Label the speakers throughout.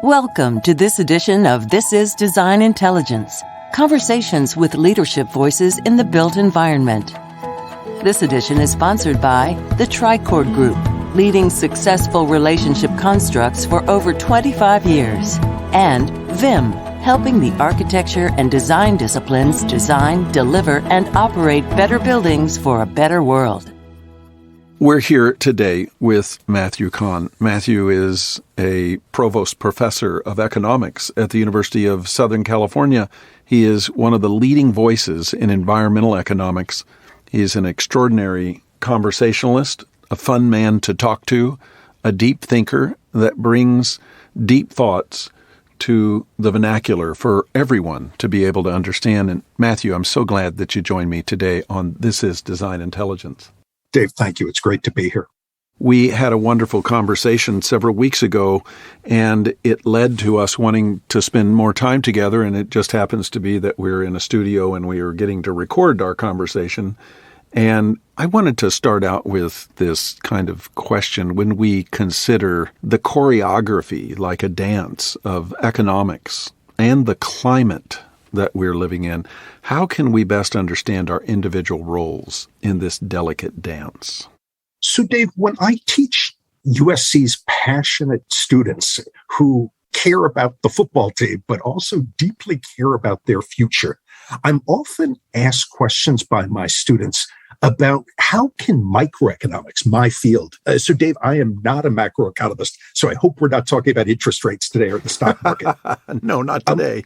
Speaker 1: Welcome to this edition of This is Design Intelligence, conversations with leadership voices in the built environment. This edition is sponsored by the Tricord Group, leading successful relationship constructs for over 25 years, and VIM, helping the architecture and design disciplines design, deliver, and operate better buildings for a better world.
Speaker 2: We're here today with Matthew Kahn. Matthew is a provost professor of economics at the University of Southern California. He is one of the leading voices in environmental economics. He is an extraordinary conversationalist, a fun man to talk to, a deep thinker that brings deep thoughts to the vernacular for everyone to be able to understand. And Matthew, I'm so glad that you joined me today on This is Design Intelligence.
Speaker 3: Dave, thank you. It's great to be here.
Speaker 2: We had a wonderful conversation several weeks ago, and it led to us wanting to spend more time together, and it just happens to be that we're in a studio and we are getting to record our conversation. And I wanted to start out with this kind of question. When we consider the choreography, like a dance, of economics and the climate that we're living in, how can we best understand our individual roles in this delicate dance?
Speaker 3: So, Dave, when I teach USC's passionate students who care about the football team, but also deeply care about their future, I'm often asked questions by my students about how can microeconomics, my field. So, Dave, I am not a macroeconomist, so I hope we're not talking about interest rates today or the stock market.
Speaker 2: No, not today.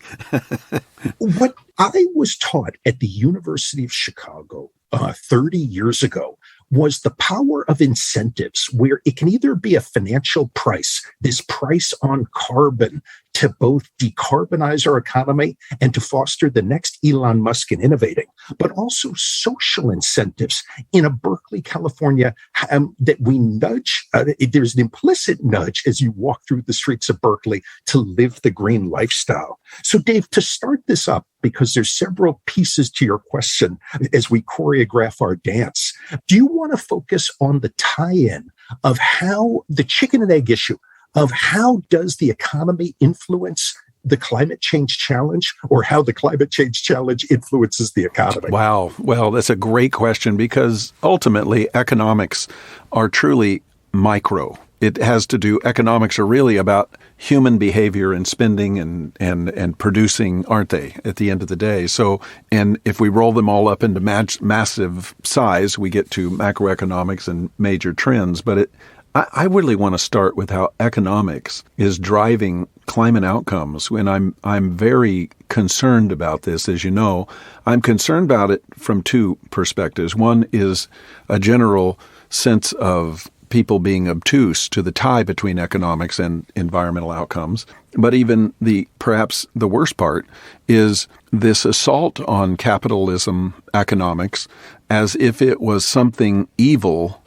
Speaker 3: What I was taught at the University of Chicago 30 years ago was the power of incentives, where it can either be a financial price, this price on carbon, to both decarbonize our economy and to foster the next Elon Musk in innovating, but also social incentives in a Berkeley, California, that we nudge. There's an implicit nudge as you walk through the streets of Berkeley to live the green lifestyle. So, Dave, to start this up, because there's several pieces to your question as we choreograph our dance, do you want to focus on the tie-in of how the chicken and egg issue of how does the economy influence the climate change challenge, or how the climate change challenge influences the economy?
Speaker 2: Wow. Well, that's a great question, because ultimately economics are truly micro. It has to do, economics are really about human behavior and spending and producing, aren't they, at the end of the day? So, and if we roll them all up into massive size, we get to macroeconomics and major trends. But I really want to start with how economics is driving climate outcomes. And I'm very concerned about this, as you know. I'm concerned about it from two perspectives. One is a general sense of people being obtuse to the tie between economics and environmental outcomes. But even perhaps the worst part is this assault on capitalism economics as if it was something evil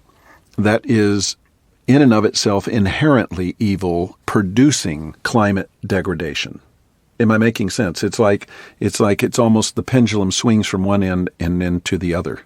Speaker 2: that is in and of itself inherently evil, producing climate degradation. Am I making sense? It's almost the pendulum swings from one end and then to the other.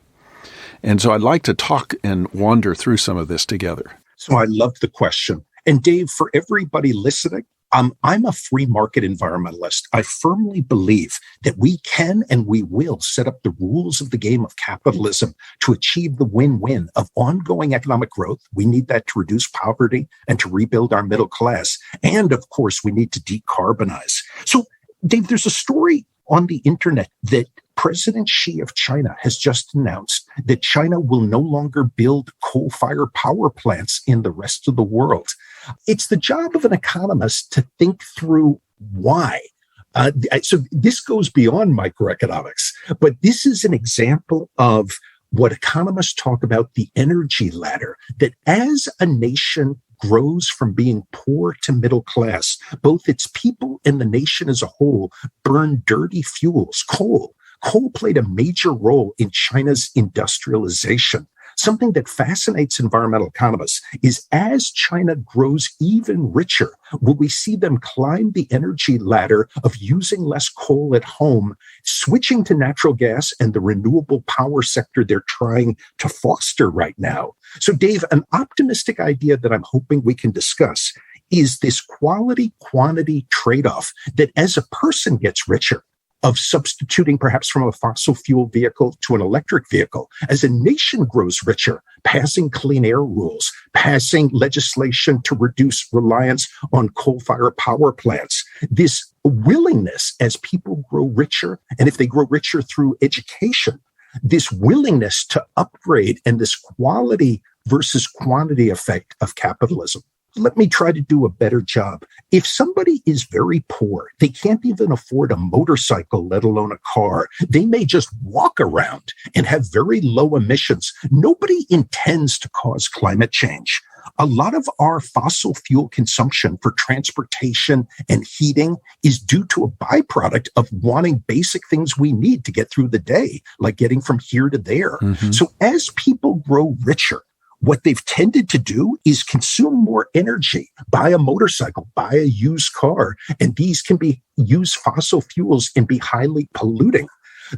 Speaker 2: And so I'd like to talk and wander through some of this together.
Speaker 3: So I love the question. And Dave, for everybody listening, I'm a free market environmentalist. I firmly believe that we can and we will set up the rules of the game of capitalism to achieve the win-win of ongoing economic growth. We need that to reduce poverty and to rebuild our middle class. And of course, we need to decarbonize. So, Dave, there's a story on the internet that President Xi of China has just announced that China will no longer build coal-fired power plants in the rest of the world. It's the job of an economist to think through why. So this goes beyond microeconomics, but this is an example of what economists talk about, the energy ladder, that as a nation grows from being poor to middle class, both its people and the nation as a whole burn dirty fuels, coal. Coal played a major role in China's industrialization. Something that fascinates environmental economists is as China grows even richer, will we see them climb the energy ladder of using less coal at home, switching to natural gas and the renewable power sector they're trying to foster right now. So, Dave, an optimistic idea that I'm hoping we can discuss is this quality quantity trade-off that as a person gets richer, of substituting perhaps from a fossil fuel vehicle to an electric vehicle, as a nation grows richer, passing clean air rules, passing legislation to reduce reliance on coal-fired power plants, this willingness as people grow richer, and if they grow richer through education, this willingness to upgrade and this quality versus quantity effect of capitalism. Let me try to do a better job. If somebody is very poor, they can't even afford a motorcycle, let alone a car. They may just walk around and have very low emissions. Nobody intends to cause climate change. A lot of our fossil fuel consumption for transportation and heating is due to a byproduct of wanting basic things we need to get through the day, like getting from here to there. Mm-hmm. So as people grow richer, what they've tended to do is consume more energy, buy a motorcycle, buy a used car, and these can use fossil fuels and be highly polluting.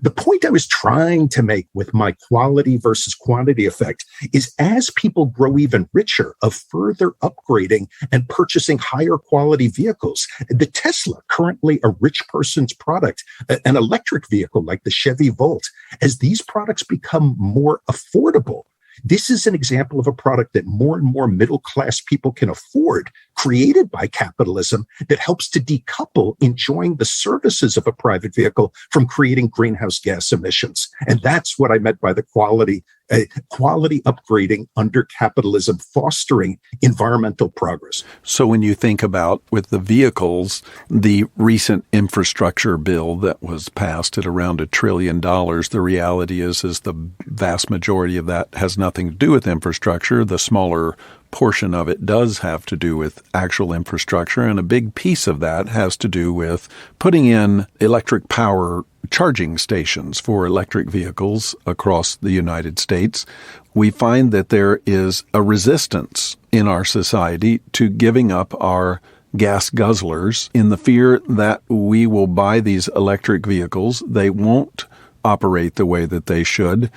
Speaker 3: The point I was trying to make with my quality versus quantity effect is as people grow even richer of further upgrading and purchasing higher quality vehicles, the Tesla, currently a rich person's product, an electric vehicle like the Chevy Volt, as these products become more affordable, this is an example of a product that more and more middle-class people can afford, created by capitalism, that helps to decouple enjoying the services of a private vehicle from creating greenhouse gas emissions. And that's what I meant by the quality upgrading under capitalism, fostering environmental progress.
Speaker 2: So when you think about, with the vehicles, the recent infrastructure bill that was passed at around $1 trillion, the reality is the vast majority of that has nothing to do with infrastructure. The smaller portion of it does have to do with actual infrastructure, and a big piece of that has to do with putting in electric power charging stations for electric vehicles across the United States. We find that there is a resistance in our society to giving up our gas guzzlers in the fear that we will buy these electric vehicles. They won't operate the way that they should,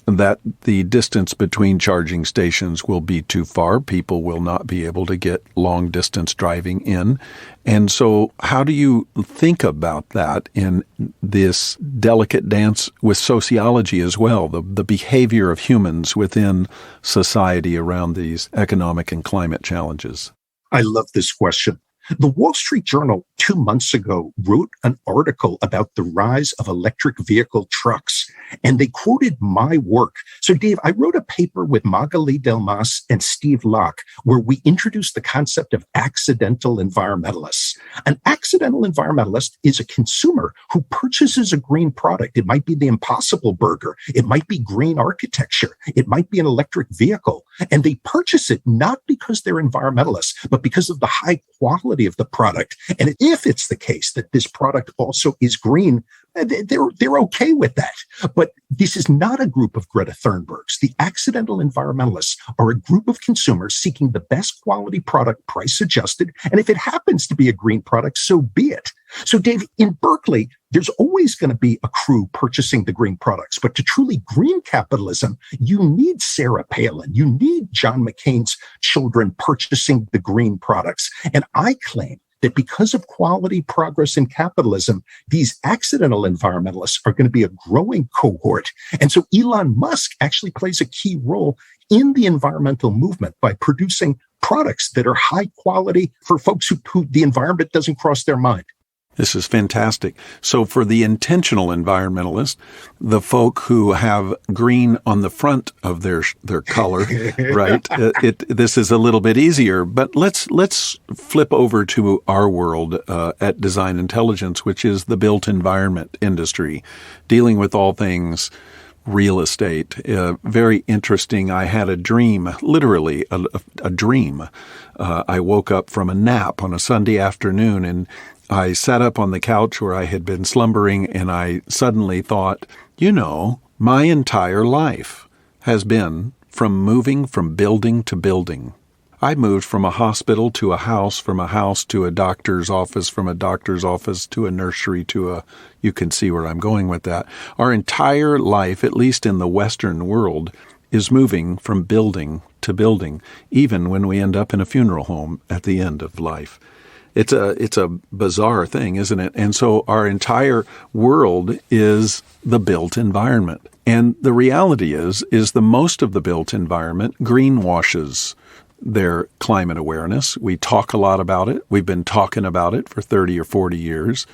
Speaker 2: that the distance between charging stations will be too far. People will not be able to get long distance driving in. And so how do you think about that in this delicate dance with sociology as well, the behavior of humans within society around these economic and climate challenges?
Speaker 3: I love this question. The Wall Street Journal 2 months ago wrote an article about the rise of electric vehicle trucks, and they quoted my work. So, Dave, I wrote a paper with Magali Delmas and Steve Locke where we introduced the concept of accidental environmentalists. An accidental environmentalist is a consumer who purchases a green product. It might be the Impossible Burger. It might be green architecture. It might be an electric vehicle. And they purchase it not because they're environmentalists, but because of the high quality of the product. And if it's the case that this product also is green, they're okay with that. But this is not a group of Greta Thunbergs. The accidental environmentalists are a group of consumers seeking the best quality product, price adjusted. And if it happens to be a green product, so be it. So, Dave, in Berkeley, there's always going to be a crew purchasing the green products. But to truly green capitalism, you need Sarah Palin. You need John McCain's children purchasing the green products. And I claim that because of quality progress in capitalism, these accidental environmentalists are going to be a growing cohort. And so Elon Musk actually plays a key role in the environmental movement by producing products that are high quality for folks who the environment doesn't cross their mind.
Speaker 2: This is fantastic. So for the intentional environmentalist, the folk who have green on the front of their color, right? This is a little bit easier. But let's flip over to our world at Design Intelligence, which is the built environment industry, dealing with all things real estate. Very interesting. I had a dream, literally a dream. I woke up from a nap on a Sunday afternoon, and I sat up on the couch where I had been slumbering, and I suddenly thought, my entire life has been from moving from building to building. I moved from a hospital to a house, from a house to a doctor's office, from a doctor's office to a nursery you can see where I'm going with that. Our entire life, at least in the Western world, is moving from building to building, even when we end up in a funeral home at the end of life. It's a bizarre thing, isn't it? And so our entire world is the built environment. And the reality is the most of the built environment greenwashes their climate awareness. We talk a lot about it. We've been talking about it for 30 or 40 years.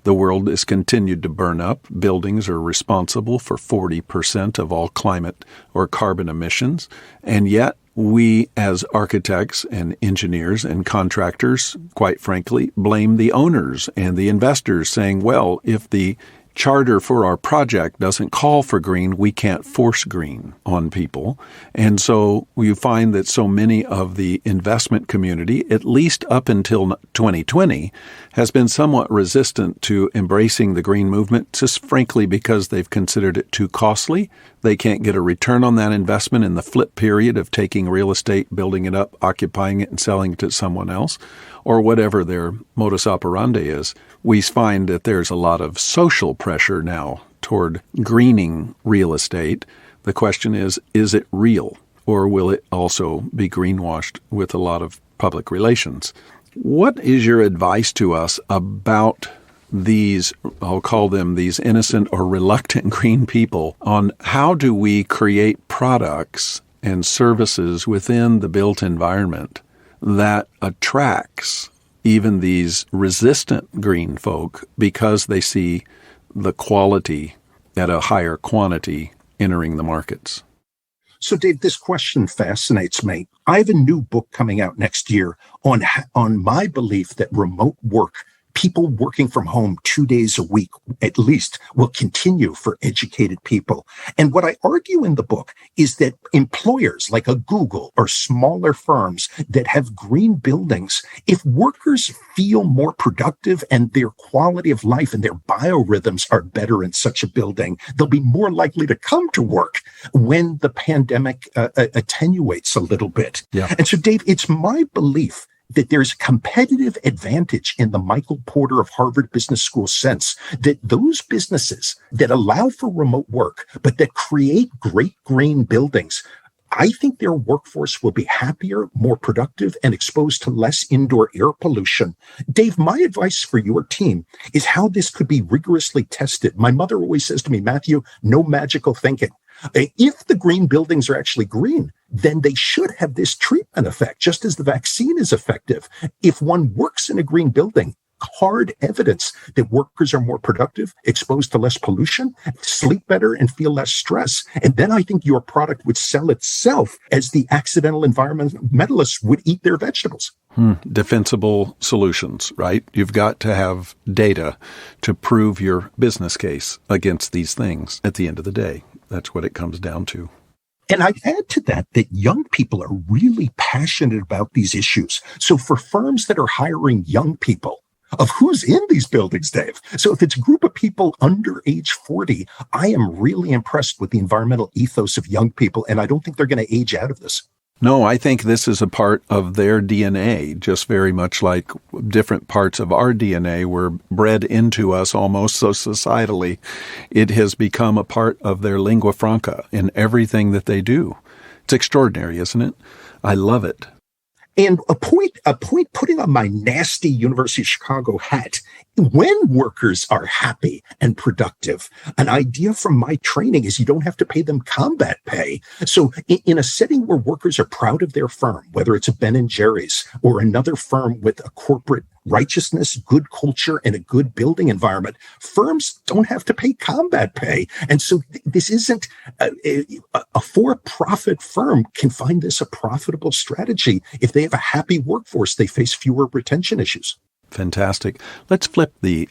Speaker 2: The world has continued to burn up. Buildings are responsible for 40% of all climate or carbon emissions. And yet we, as architects and engineers and contractors, quite frankly, blame the owners and the investors, saying, well, if the charter for our project doesn't call for green, we can't force green on people. And so you find that so many of the investment community, at least up until 2020, has been somewhat resistant to embracing the green movement, just frankly because they've considered it too costly. They can't get a return on that investment in the flip period of taking real estate, building it up, occupying it, and selling it to someone else, or whatever their modus operandi is. We find that there's a lot of social pressure now toward greening real estate. The question is it real, or will it also be greenwashed with a lot of public relations? What is your advice to us about these, I'll call them these innocent or reluctant green people, on how do we create products and services within the built environment that attracts even these resistant green folk because they see the quality at a higher quantity entering the markets?
Speaker 3: So, Dave, this question fascinates me. I have a new book coming out next year on my belief that remote work, people working from home 2 days a week at least, will continue for educated people. And what I argue in the book is that employers like a Google or smaller firms that have green buildings, if workers feel more productive and their quality of life and their biorhythms are better in such a building, they'll be more likely to come to work when the pandemic attenuates a little bit.
Speaker 2: Yeah.
Speaker 3: And so, Dave, it's my belief that there's a competitive advantage in the Michael Porter of Harvard Business School sense that those businesses that allow for remote work, but that create great green buildings, I think their workforce will be happier, more productive, and exposed to less indoor air pollution. Dave, my advice for your team is how this could be rigorously tested. My mother always says to me, Matthew, no magical thinking. If the green buildings are actually green, then they should have this treatment effect, just as the vaccine is effective. If one works in a green building, hard evidence that workers are more productive, exposed to less pollution, sleep better, and feel less stress. And then I think your product would sell itself as the accidental environmentalists would eat their vegetables.
Speaker 2: Defensible solutions, right? You've got to have data to prove your business case against these things at the end of the day. That's what it comes down to.
Speaker 3: And I'd add to that young people are really passionate about these issues. So for firms that are hiring young people, of who's in these buildings, Dave. So if it's a group of people under age 40, I am really impressed with the environmental ethos of young people, and I don't think they're going to age out of this.
Speaker 2: No, I think this is a part of their DNA, just very much like different parts of our DNA were bred into us almost so societally. It has become a part of their lingua franca in everything that they do. It's extraordinary, isn't it? I love it.
Speaker 3: And a point putting on my nasty University of Chicago hat, when workers are happy and productive, an idea from my training is you don't have to pay them combat pay. So in a setting where workers are proud of their firm, whether it's a Ben & Jerry's or another firm with a corporate righteousness, good culture, and a good building environment, firms don't have to pay combat pay. And so this isn't a for-profit firm can find this a profitable strategy. If they have a happy workforce, they face fewer retention issues.
Speaker 2: Fantastic. Let's flip the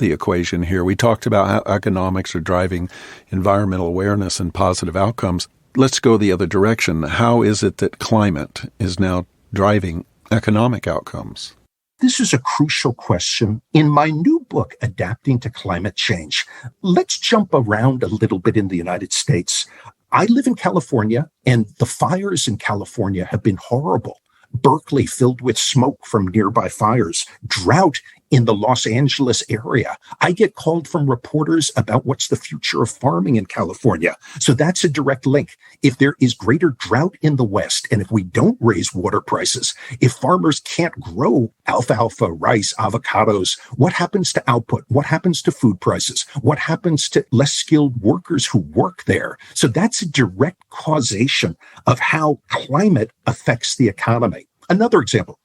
Speaker 2: equation here. We talked about how economics are driving environmental awareness and positive outcomes. Let's go the other direction. How is it that climate is now driving economic outcomes?
Speaker 3: This is a crucial question. In my new book, Adapting to Climate Change, let's jump around a little bit in the United States. I live in California, and the fires in California have been horrible. Berkeley filled with smoke from nearby fires, drought in the Los Angeles area. I get called from reporters about what's the future of farming in California. So that's a direct link. If there is greater drought in the West, and if we don't raise water prices, if farmers can't grow alfalfa, rice, avocados, what happens to output? What happens to food prices? What happens to less skilled workers who work there? So that's a direct causation of how climate affects the economy. Another example,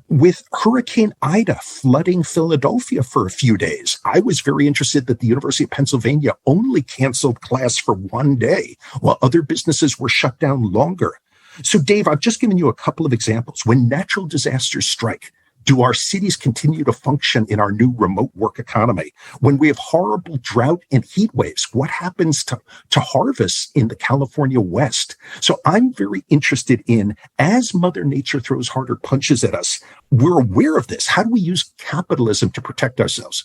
Speaker 3: with Hurricane Ida flooding Philadelphia for a few days, I was very interested that the University of Pennsylvania only canceled class for one day, while other businesses were shut down longer. So, Dave, I've just given you a couple of examples. When natural disasters strike, do our cities continue to function in our new remote work economy? When we have horrible drought and heat waves, what happens to harvests in the California West? So I'm very interested in, as Mother Nature throws harder punches at us, we're aware of this. How do we use capitalism to protect ourselves?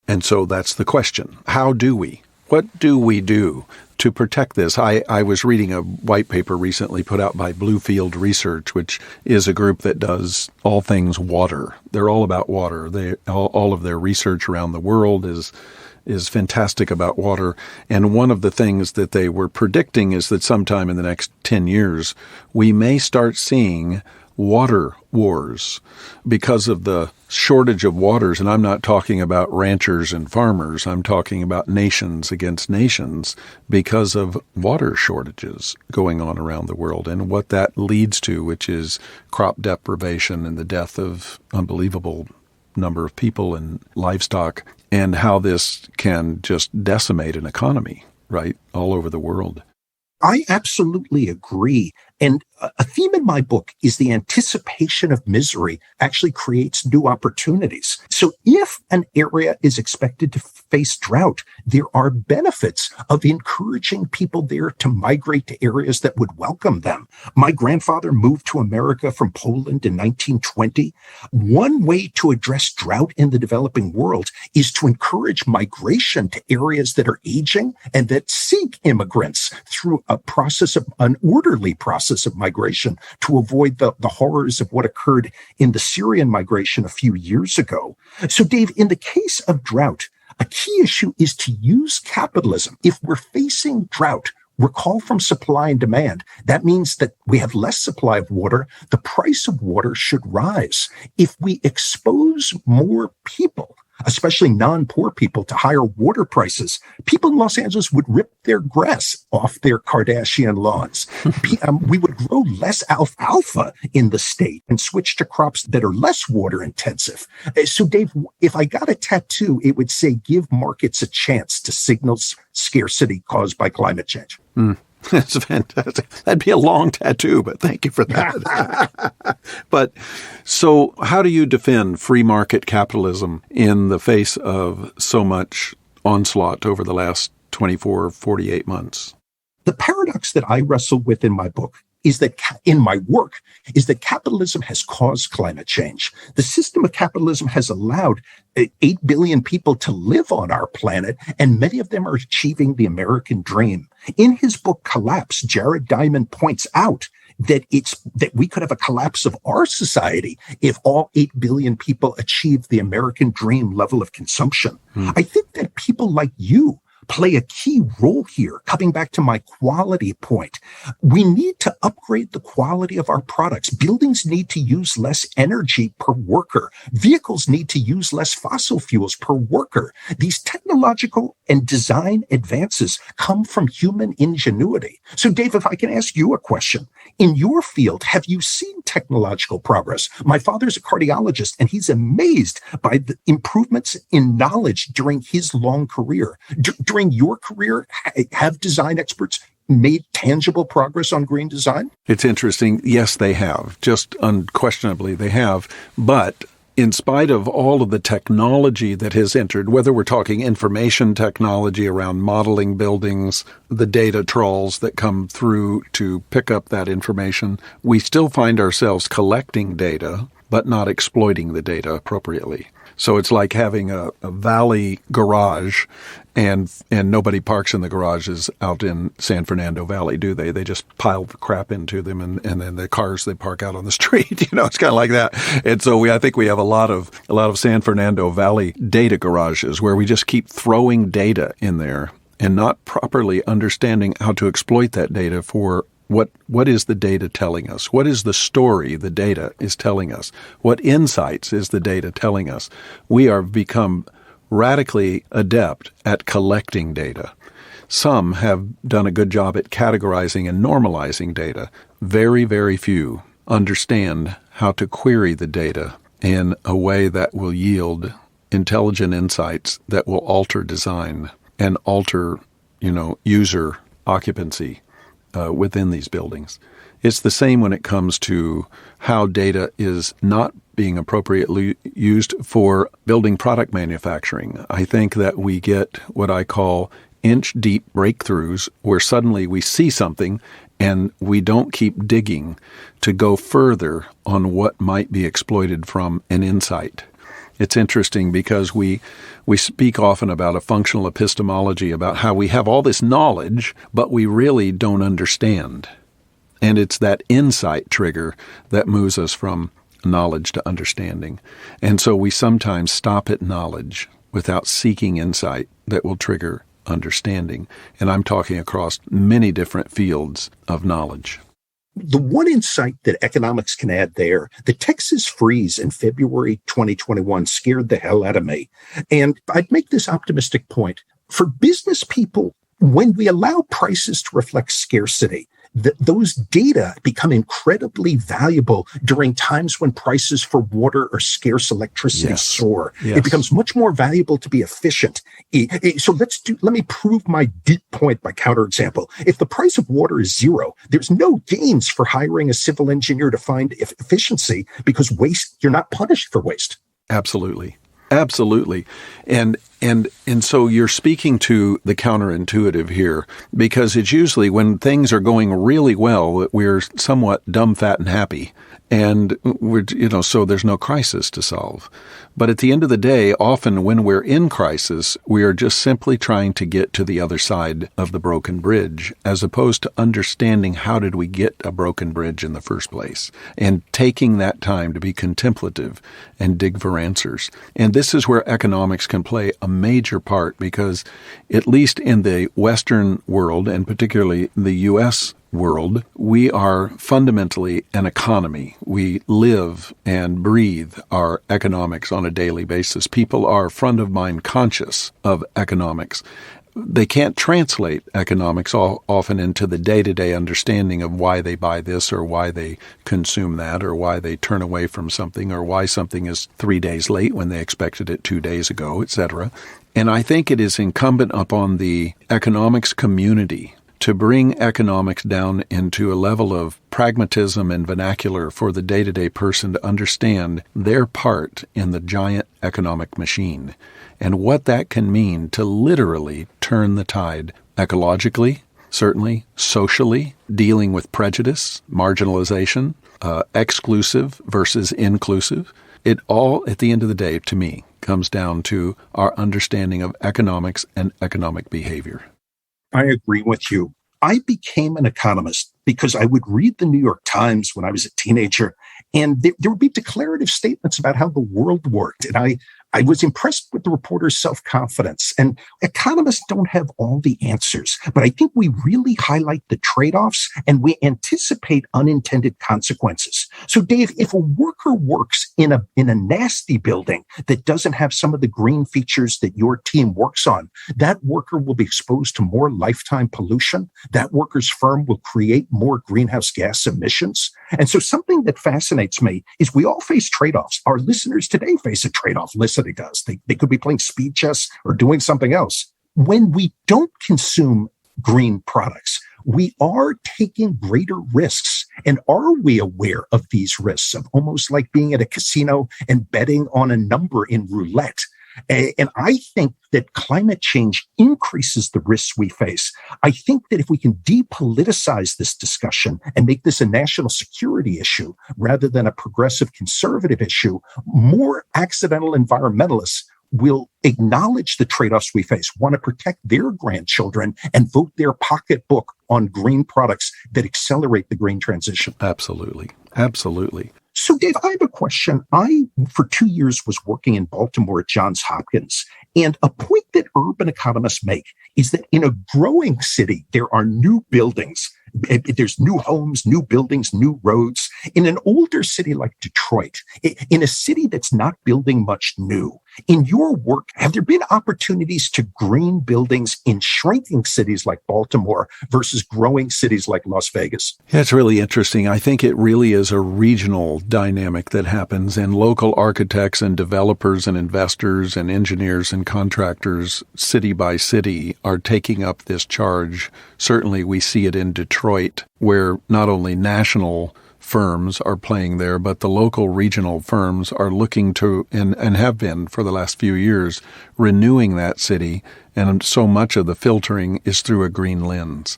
Speaker 2: And so that's the question. How do we? What do we do to protect this? I was reading a white paper recently put out by Bluefield Research, which is a group that does all things water. They're all about water. All of their research around the world is fantastic about water. And one of the things that they were predicting is that sometime in the next 10 years, we may start seeing water wars because of the shortage of waters. And I'm not talking about ranchers and farmers. I'm talking about nations against nations because of water shortages going on around the world and what that leads to, which is crop deprivation and the death of unbelievable number of people and livestock, and how this can just decimate an economy, right, all over the world.
Speaker 3: I absolutely agree. And a theme in my book is the anticipation of misery actually creates new opportunities. So if an area is expected to face drought, there are benefits of encouraging people there to migrate to areas that would welcome them. My grandfather moved to America from Poland in 1920. One way to address drought in the developing world is to encourage migration to areas that are aging and that seek immigrants through an orderly process of migration to avoid the horrors of what occurred in the Syrian migration a few years ago. So, Dave, in the case of drought, a key issue is to use capitalism. If we're facing drought, recall from supply and demand. That means that we have less supply of water. The price of water should rise. If we expose more people, especially non-poor people, to higher water prices, people in Los Angeles would rip their grass off their Kardashian lawns. We would grow less alfalfa in the state and switch to crops that are less water intensive. So, Dave, if I got a tattoo, it would say, give markets a chance to signal scarcity caused by climate change.
Speaker 2: That's fantastic. That'd be a long tattoo, but thank you for that. But so how do you defend free market capitalism in the face of so much onslaught over the last 24, 48 months?
Speaker 3: The paradox that I wrestle with in my book is that in my work is that capitalism has caused climate change. The system of capitalism has allowed 8 billion people to live on our planet, and many of them are achieving the American dream. In his book, Collapse, Jared Diamond points out that we could have a collapse of our society if all 8 billion people achieved the American dream level of consumption. I think that people like you play a key role here. Coming back to my quality point, we need to upgrade the quality of our products. Buildings need to use less energy per worker. Vehicles need to use less fossil fuels per worker. These technological and design advances come from human ingenuity. So, Dave, if I can ask you a question, in your field, have you seen technological progress? My father's a cardiologist, and he's amazed by the improvements in knowledge during his long career. During your career, have design experts made tangible progress on green design?
Speaker 2: It's interesting. Yes, they have. Just unquestionably, they have. But in spite of all of the technology that has entered, whether we're talking information technology around modeling buildings, the data trawls that come through to pick up that information, we still find ourselves collecting data but not exploiting the data appropriately. So it's like having a valley garage, and nobody parks in the garages out in San Fernando Valley, do they? They just pile the crap into them, and then the cars they park out on the street. It's kind of like that. And so I think we have a lot of San Fernando Valley data garages where we just keep throwing data in there and not properly understanding how to exploit that data for what is the data telling us? What is the story the data is telling us? What insights is the data telling us? We are become radically adept at collecting data. Some have done a good job at categorizing and normalizing data. Very, very few understand how to query the data in a way that will yield intelligent insights that will alter design and alter, user occupancy within these buildings. It's the same when it comes to how data is not being appropriately used for building product manufacturing. I think that we get what I call inch-deep breakthroughs where suddenly we see something and we don't keep digging to go further on what might be exploited from an insight. It's interesting because we speak often about a functional epistemology, about how we have all this knowledge, but we really don't understand. And it's that insight trigger that moves us from knowledge to understanding. And so we sometimes stop at knowledge without seeking insight that will trigger understanding. And I'm talking across many different fields of knowledge.
Speaker 3: The one insight that economics can add there, the Texas freeze in February 2021 scared the hell out of me. And I'd make this optimistic point. For business people, when we allow prices to reflect scarcity, those data become incredibly valuable during times when prices for water or scarce electricity soar.
Speaker 2: Yes.
Speaker 3: It becomes much more valuable to be efficient. So let me prove my deep point by counterexample. If the price of water is zero, there's no gains for hiring a civil engineer to find efficiency because you're not punished for waste.
Speaker 2: Absolutely. Absolutely. And so you're speaking to the counterintuitive here, because it's usually when things are going really well that we're somewhat dumb, fat, and happy. And so there's no crisis to solve. But at the end of the day, often when we're in crisis, we are just simply trying to get to the other side of the broken bridge, as opposed to understanding how did we get a broken bridge in the first place, and taking that time to be contemplative and dig for answers. And this is where economics can play a major part, because at least in the Western world, and particularly the U.S. world, we are fundamentally an economy. We live and breathe our economics on a daily basis. People are front of mind conscious of economics. They can't translate economics often into the day-to-day understanding of why they buy this or why they consume that or why they turn away from something or why something is 3 days late when they expected it 2 days ago, etc. And I think it is incumbent upon the economics community to bring economics down into a level of pragmatism and vernacular for the day-to-day person to understand their part in the giant economic machine and what that can mean to literally turn the tide ecologically, certainly, socially, dealing with prejudice, marginalization, exclusive versus inclusive. It all, at the end of the day, to me, comes down to our understanding of economics and economic behavior.
Speaker 3: I agree with you. I became an economist because I would read the New York Times when I was a teenager, and there would be declarative statements about how the world worked. And I was impressed with the reporter's self-confidence. And economists don't have all the answers, but I think we really highlight the trade-offs and we anticipate unintended consequences. So Dave, if a worker works in a nasty building that doesn't have some of the green features that your team works on, that worker will be exposed to more lifetime pollution. That worker's firm will create more greenhouse gas emissions. And so something that fascinates me is we all face trade-offs. Our listeners today face a trade-off. Listening to us, they could be playing speed chess or doing something else. When we don't consume green products, we are taking greater risks. And are we aware of these risks, of almost like being at a casino and betting on a number in roulette? And I think that climate change increases the risks we face. I think that if we can depoliticize this discussion and make this a national security issue rather than a progressive conservative issue, more accidental environmentalists will acknowledge the trade-offs we face, want to protect their grandchildren, and vote their pocketbook on green products that accelerate the green transition.
Speaker 2: Absolutely. Absolutely.
Speaker 3: So, Dave, I have a question. I, for 2 years, was working in Baltimore at Johns Hopkins. And a point that urban economists make is that in a growing city, there are new buildings. There's new homes, new buildings, new roads. In an older city like Detroit, in a city that's not building much new, in your work, have there been opportunities to green buildings in shrinking cities like Baltimore versus growing cities like Las Vegas?
Speaker 2: Yeah, it's really interesting. I think it really is a regional dynamic that happens, and local architects and developers and investors and engineers and contractors, city by city, are taking up this charge. Certainly we see it in Detroit, where not only national firms are playing there, but the local regional firms are looking to, and have been for the last few years, renewing that city. And so much of the filtering is through a green lens.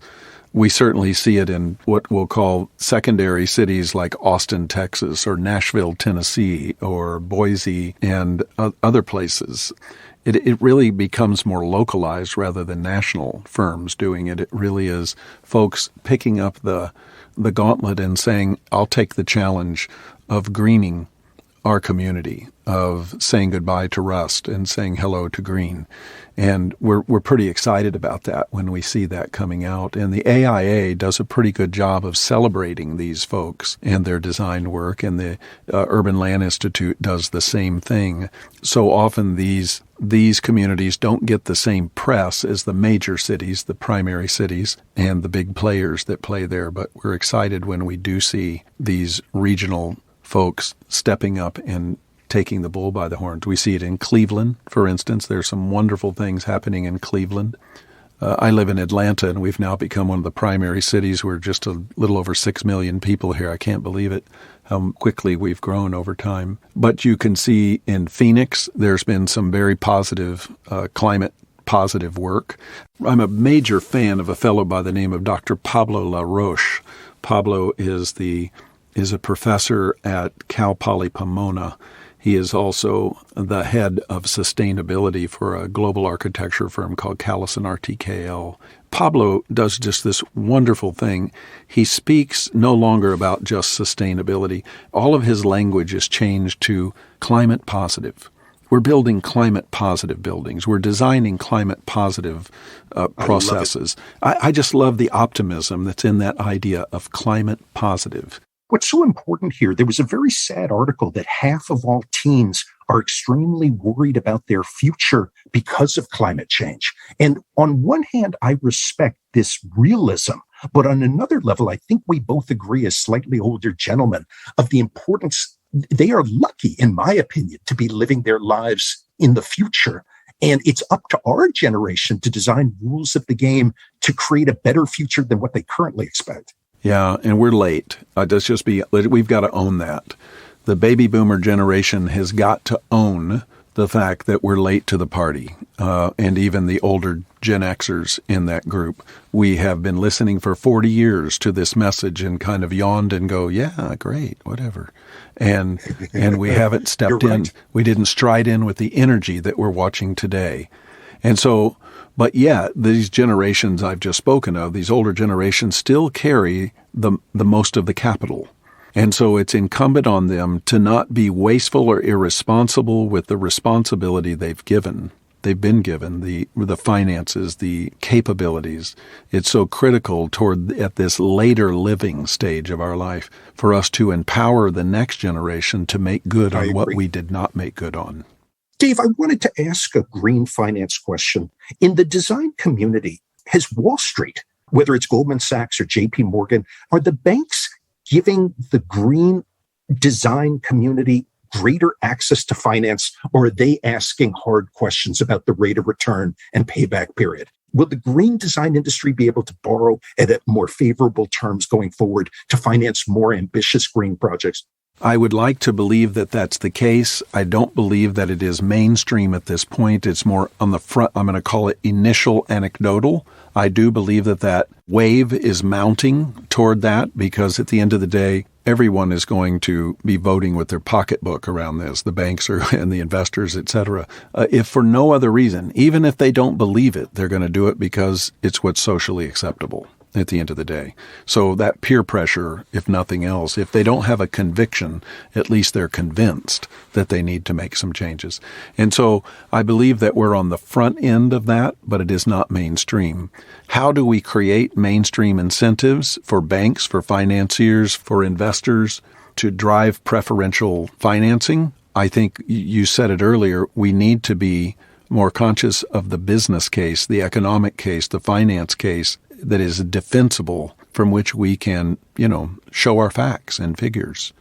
Speaker 2: We certainly see it in what we'll call secondary cities like Austin, Texas, or Nashville, Tennessee, or Boise, and other places. It really becomes more localized rather than national firms doing it. It really is folks picking up the gauntlet and saying, I'll take the challenge of greening our community, of saying goodbye to rust and saying hello to green. And we're pretty excited about that when we see that coming out. And the AIA does a pretty good job of celebrating these folks and their design work, and the Urban Land Institute does the same thing. So often these communities don't get the same press as the major cities, the primary cities, and the big players that play there. But we're excited when we do see these regional folks stepping up and taking the bull by the horns. We see it in Cleveland, for instance. There's some wonderful things happening in Cleveland. I live in Atlanta, and we've now become one of the primary cities. We're just a little over 6 million people here. I can't believe it, how quickly we've grown over time. But you can see in Phoenix, there's been some very positive climate positive work. I'm a major fan of a fellow by the name of Dr. Pablo LaRoche. Pablo is a professor at Cal Poly Pomona. He is also the head of sustainability for a global architecture firm called Callison RTKL. Pablo does just this wonderful thing. He speaks no longer about just sustainability. All of his language is changed to climate positive. We're building climate positive buildings. We're designing climate positive processes. I just love the optimism that's in that idea of climate positive.
Speaker 3: What's so important here, there was a very sad article that half of all teens are extremely worried about their future because of climate change. And on one hand, I respect this realism. But on another level, I think we both agree as slightly older gentlemen of the importance. They are lucky, in my opinion, to be living their lives in the future. And it's up to our generation to design rules of the game to create a better future than what they currently expect.
Speaker 2: Yeah, and we're late. We've got to own that. The baby boomer generation has got to own the fact that we're late to the party, and even the older Gen Xers in that group. We have been listening for 40 years to this message and kind of yawned and go, yeah, great, whatever. And we haven't stepped in. We didn't stride in with the energy that we're watching today. And so, but yet, these generations I've just spoken of, these older generations still carry the most of the capital. And so it's incumbent on them to not be wasteful or irresponsible with the responsibility they've been given, the finances, the capabilities. It's so critical at this later living stage of our life for us to empower the next generation to make good on what we did not make good on.
Speaker 3: Dave, I wanted to ask a green finance question. In the design community, has Wall Street, whether it's Goldman Sachs or JP Morgan, are the banks giving the green design community greater access to finance, or are they asking hard questions about the rate of return and payback period? Will the green design industry be able to borrow at more favorable terms going forward to finance more ambitious green projects?
Speaker 2: I would like to believe that that's the case. I don't believe that it is mainstream at this point. It's more on the front. I'm going to call it initial anecdotal. I do believe that that wave is mounting toward that because at the end of the day, everyone is going to be voting with their pocketbook around this, the banks and the investors, et cetera. If for no other reason, even if they don't believe it, they're going to do it because it's what's socially acceptable at the end of the day. So that peer pressure, if nothing else, if they don't have a conviction, at least they're convinced that they need to make some changes. And so I believe that we're on the front end of that, but it is not mainstream. How do we create mainstream incentives for banks, for financiers, for investors to drive preferential financing? I think you said it earlier, we need to be more conscious of the business case, the economic case, the finance case that is defensible from which we can, show our facts and figures.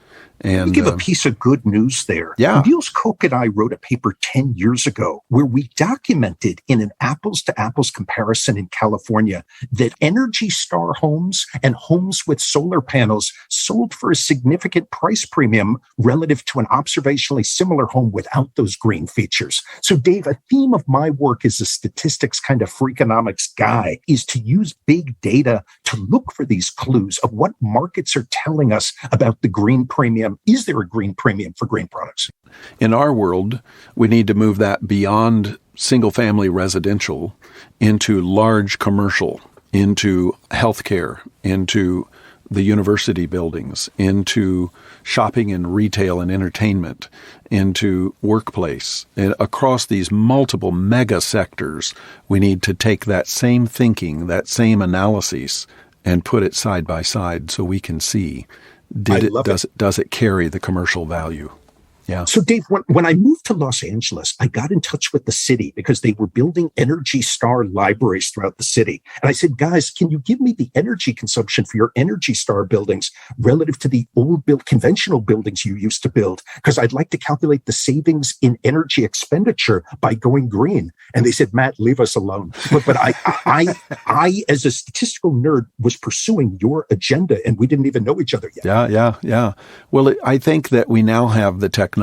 Speaker 3: And we give a piece of good news there.
Speaker 2: Yeah.
Speaker 3: Niels Koch and I wrote a paper 10 years ago where we documented in an apples-to-apples comparison in California that Energy Star homes and homes with solar panels sold for a significant price premium relative to an observationally similar home without those green features. So, Dave, a theme of my work as a statistics kind of freakonomics guy is to use big data to look for these clues of what markets are telling us about the green premium. Is there a green premium for green products?
Speaker 2: In our world, we need to move that beyond single-family residential into large commercial, into healthcare, into the university buildings, into shopping and retail and entertainment, into workplace. And across these multiple mega sectors, we need to take that same thinking, that same analysis, and put it side by side so we can see does it carry the commercial value? Yeah.
Speaker 3: So, Dave, when I moved to Los Angeles, I got in touch with the city because they were building Energy Star libraries throughout the city. And I said, guys, can you give me the energy consumption for your Energy Star buildings relative to the old conventional buildings you used to build? Because I'd like to calculate the savings in energy expenditure by going green. And they said, Matt, leave us alone. But I, as a statistical nerd, was pursuing your agenda, and we didn't even know each other yet.
Speaker 2: Yeah. Well, I think that we now have the technology.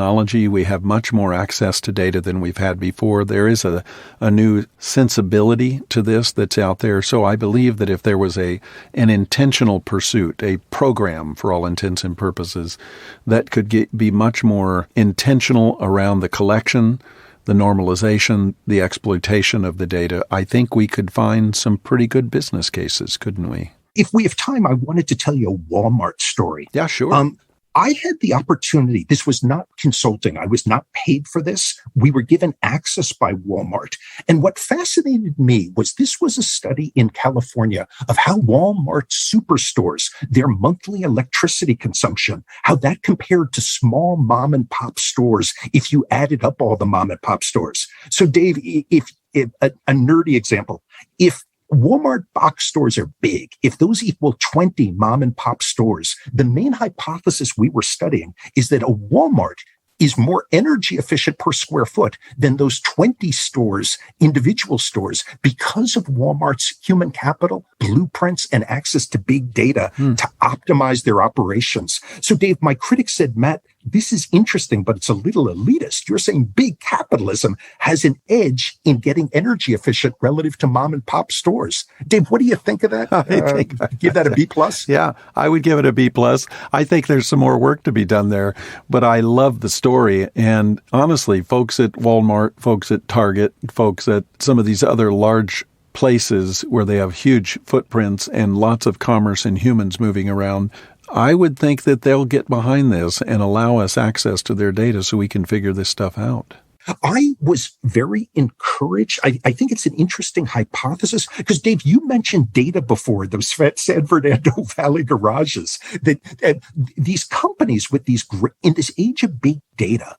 Speaker 2: We have much more access to data than we've had before. There is a new sensibility to this that's out there. So I believe that if there was an intentional pursuit, a program for all intents and purposes, that could be much more intentional around the collection, the normalization, the exploitation of the data, I think we could find some pretty good business cases, couldn't we?
Speaker 3: If we have time, I wanted to tell you a Walmart story.
Speaker 2: Yeah, sure.
Speaker 3: I had the opportunity. This was not consulting. I was not paid for this. We were given access by Walmart. And what fascinated me was this was a study in California of how Walmart superstores, their monthly electricity consumption, how that compared to small mom and pop stores if you added up all the mom and pop stores. So, Dave, if a nerdy example, if Walmart box stores are big. If those equal 20 mom and pop stores, the main hypothesis we were studying is that a Walmart is more energy efficient per square foot than those 20 stores, individual stores, because of Walmart's human capital, blueprints, and access to big data to optimize their operations. So, Dave, my critics said, Matt, this is interesting, but it's a little elitist. You're saying big capitalism has an edge in getting energy efficient relative to mom and pop stores. Dave, what do you think of that? Give that a B plus?
Speaker 2: Yeah, I would give it a B plus. I think there's some more work to be done there, but I love the story. And honestly, folks at Walmart, folks at Target, folks at some of these other large places where they have huge footprints and lots of commerce and humans moving around, I would think that they'll get behind this and allow us access to their data so we can figure this stuff out.
Speaker 3: I was very encouraged. I think it's an interesting hypothesis because, Dave, you mentioned data before, those San Fernando Valley garages, that these companies with these, in this age of big data.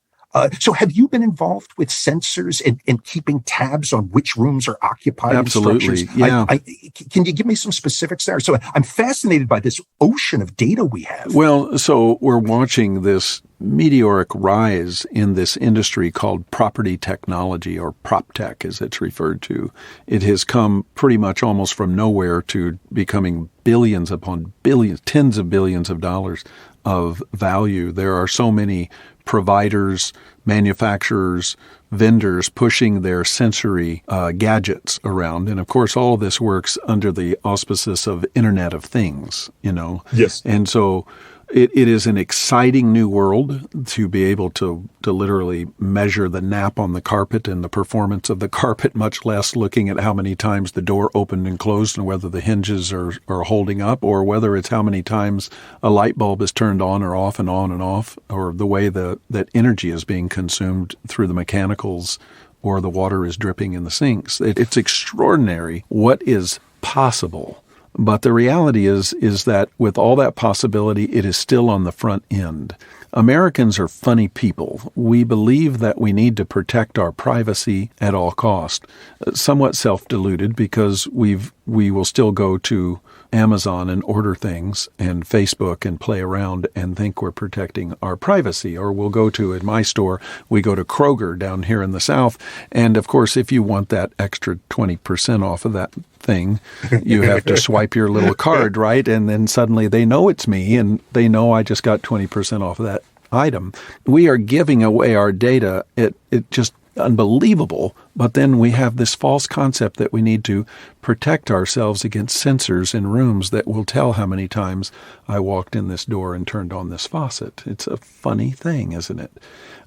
Speaker 3: So have you been involved with sensors and keeping tabs on which rooms are occupied?
Speaker 2: Absolutely,
Speaker 3: in structures? Can you give me some specifics there? So I'm fascinated by this ocean of data we have.
Speaker 2: Well, so we're watching this meteoric rise in this industry called property technology, or prop tech as it's referred to. It has come pretty much almost from nowhere to becoming billions upon billions, tens of billions of dollars. of value. There are so many providers, manufacturers, vendors pushing their sensory gadgets around. And of course, all of this works under the auspices of Internet of Things,
Speaker 4: Yes.
Speaker 2: And so it is an exciting new world to be able to literally measure the nap on the carpet and the performance of the carpet, much less looking at how many times the door opened and closed and whether the hinges are holding up, or whether it's how many times a light bulb is turned on or off and on and off, or the way that energy is being consumed through the mechanicals or the water is dripping in the sinks. It's extraordinary what is possible. But the reality is that with all that possibility, it is still on the front end. Americans are funny people. We believe that we need to protect our privacy at all cost. Somewhat self-deluded, because we will still go to Amazon and order things and Facebook and play around and think we're protecting our privacy. Or we'll go to, in my store, we go to Kroger down here in the South. And of course, if you want that extra 20% off of that thing, you have to swipe your little card, right? And then suddenly they know it's me and they know I just got 20% off of that item. We are giving away our data. It just unbelievable. But then we have this false concept that we need to protect ourselves against sensors in rooms that will tell how many times I walked in this door and turned on this faucet. It's a funny thing, isn't it?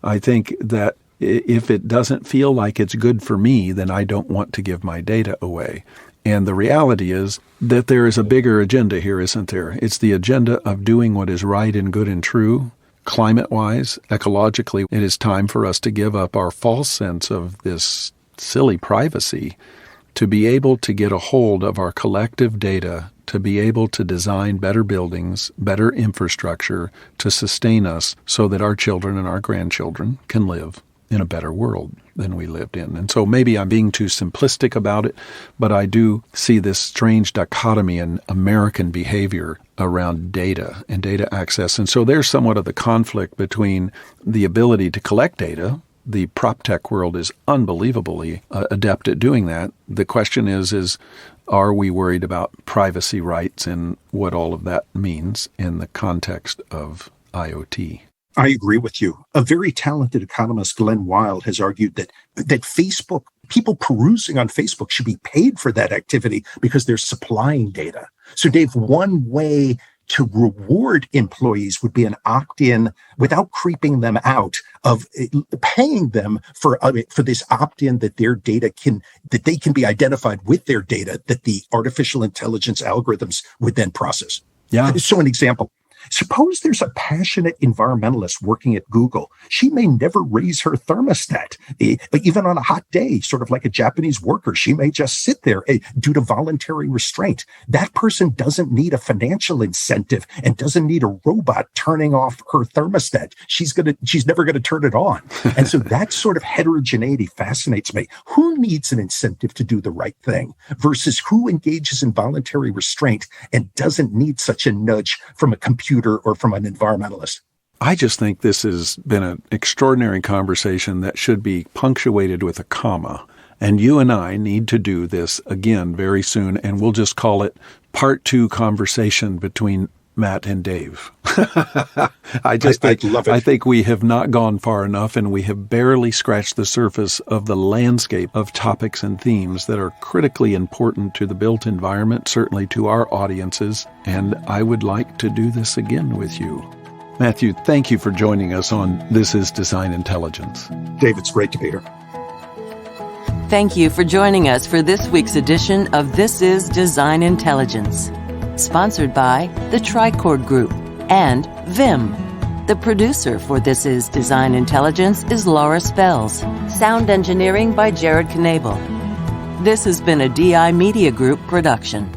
Speaker 2: I think that if it doesn't feel like it's good for me, then I don't want to give my data away. And the reality is that there is a bigger agenda here, isn't there? It's the agenda of doing what is right and good and true. Climate-wise, ecologically, it is time for us to give up our false sense of this silly privacy to be able to get a hold of our collective data, to be able to design better buildings, better infrastructure to sustain us so that our children and our grandchildren can live in a better world than we lived in. And so maybe I'm being too simplistic about it, but I do see this strange dichotomy in American behavior around data and data access. And so there's somewhat of the conflict between the ability to collect data. The prop tech world is unbelievably adept at doing that. The question is are we worried about privacy rights and what all of that means in the context of IoT?
Speaker 3: I agree with you. A very talented economist, Glenn Wild, has argued that Facebook, people perusing on Facebook should be paid for that activity because they're supplying data. So, Dave, one way to reward employees would be an opt-in without creeping them out, of paying them for this opt-in that their data that they can be identified with their data that the artificial intelligence algorithms would then process.
Speaker 2: Yeah.
Speaker 3: So an example. Suppose there's a passionate environmentalist working at Google. She may never raise her thermostat, but even on a hot day, sort of like a Japanese worker, she may just sit there due to voluntary restraint. That person doesn't need a financial incentive and doesn't need a robot turning off her thermostat. She's never going to turn it on. And so that sort of heterogeneity fascinates me. Who needs an incentive to do the right thing versus who engages in voluntary restraint and doesn't need such a nudge from a computer or from an environmentalist?
Speaker 2: I just think this has been an extraordinary conversation that should be punctuated with a comma. And you and I need to do this again very soon, and we'll just call it Part 2 Conversation between Matt and Dave. I love it. I think we have not gone far enough, and we have barely scratched the surface of the landscape of topics and themes that are critically important to the built environment, certainly to our audiences, and I would like to do this again with you. Matthew, thank you for joining us on This is Design Intelligence.
Speaker 3: Dave, it's great to be here.
Speaker 1: Thank you for joining us for this week's edition of This is Design Intelligence, sponsored by the Tradeoffs Group and Vim. The producer for This is Design Intelligence is Laura Spells. Sound engineering by Jared Knabel. This has been a DI Media Group production.